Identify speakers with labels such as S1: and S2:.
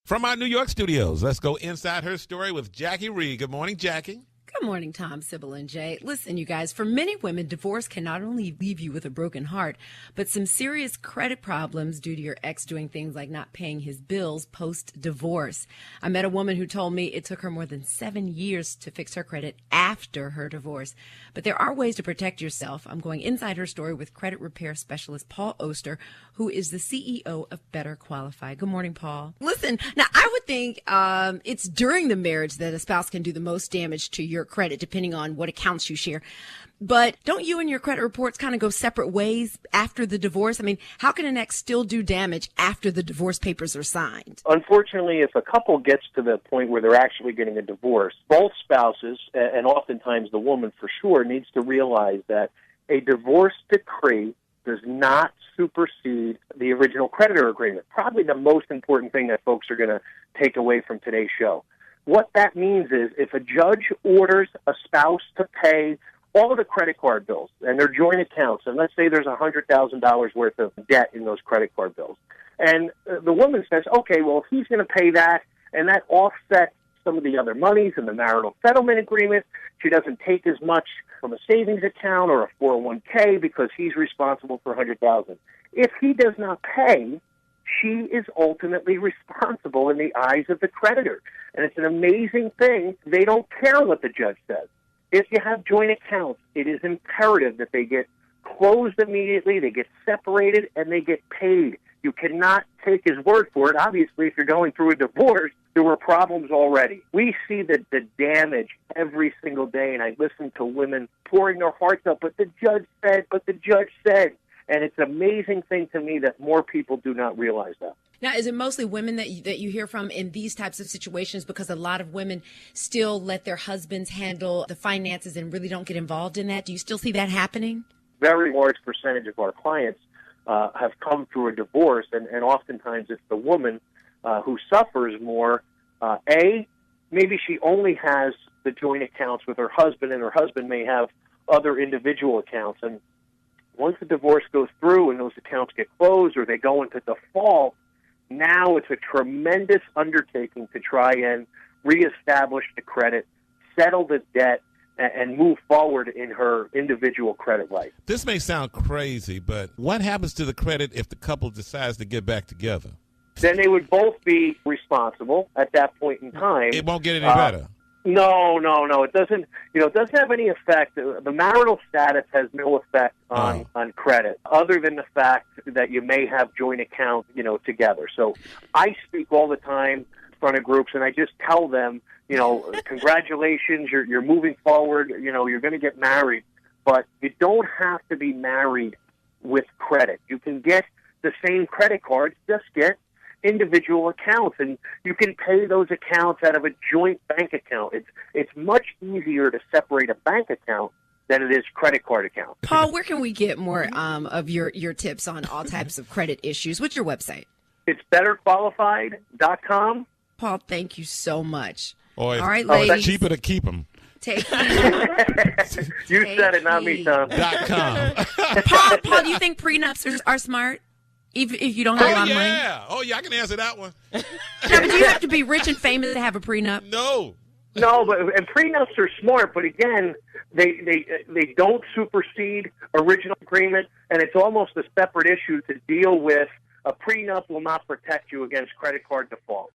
S1: From our New York studios, let's go inside her story with Jackie Reed. Good morning, Jackie.
S2: Good morning, Tom, Sybil, and Jay. Listen, you guys, for many women, divorce can not only leave you with a broken heart, but some serious credit problems due to your ex doing things like not paying his bills post-divorce. I met a woman who told me it took her more than 7 years to fix her credit after her divorce. But there are ways to protect yourself. I'm going inside her story with credit repair specialist Paul Oster, who is the CEO of Better Qualify. Good morning, Paul. Listen, now I would think it's during the marriage that a spouse can do the most damage to your credit, depending on what accounts you share. But don't you and your credit reports kind of go separate ways after the divorce? I mean, how can an ex still do damage after the divorce papers are signed?
S3: Unfortunately, if a couple gets to the point where they're actually getting a divorce, both spouses, and oftentimes the woman for sure, needs to realize that a divorce decree does not supersede the original creditor agreement. Probably the most important thing that folks are going to take away from today's show. What that means is if a judge orders a spouse to pay all of the credit card bills and their joint accounts, and let's say there's $100,000 worth of debt in those credit card bills, and the woman says, okay, well, if he's going to pay that, and that offsets some of the other monies in the marital settlement agreement, she doesn't take as much from a savings account or a 401k because he's responsible for $100,000. If he does not pay, she is ultimately responsible in the eyes of the creditor. And it's an amazing thing. They don't care what the judge says. If you have joint accounts, it is imperative that they get closed immediately, they get separated, and they get paid. You cannot take his word for it. Obviously, if you're going through a divorce, there were problems already. We see the damage every single day, and I listen to women pouring their hearts out, but the judge said. And it's an amazing thing to me that more people do not realize that.
S2: Now, is it mostly women that you hear from in these types of situations? Because a lot of women still let their husbands handle the finances and really don't get involved in that. Do you still see that happening?
S3: Very large percentage of our clients have come through a divorce, and oftentimes it's the woman who suffers more. Maybe she only has the joint accounts with her husband, and her husband may have other individual accounts. And once the divorce goes through and those accounts get closed or they go into default, now it's a tremendous undertaking to try and reestablish the credit, settle the debt, and move forward in her individual credit life.
S1: This may sound crazy, but what happens to the credit if the couple decides to get back together?
S3: Then they would both be responsible at that point in time.
S1: It won't get any better.
S3: No. It doesn't. It doesn't have any effect. The marital status has no effect on credit, other than the fact that you may have joint accounts, together. So I speak all the time in front of groups, and I just tell them, congratulations, you're moving forward. You're going to get married, but you don't have to be married with credit. You can get the same credit cards, just get individual accounts, and you can pay those accounts out of a joint bank account. It's much easier to separate a bank account than it is credit card account.
S2: Paul, where can we get more of your tips on all types of credit issues? What's your website?
S3: It's betterqualified.com.
S2: Paul, thank you so much.
S1: All
S2: right, ladies.
S1: It's cheaper to keep them.
S3: You said it, not me, Tom.
S1: .com.
S2: Paul, do you think prenups are smart? If you don't have a lot of money?
S1: Oh, yeah, I can answer that one.
S2: No, but do you have to be rich and famous to have a prenup?
S1: No,
S3: and prenups are smart, but again, they don't supersede original agreement, and it's almost a separate issue to deal with. A prenup will not protect you against credit card default.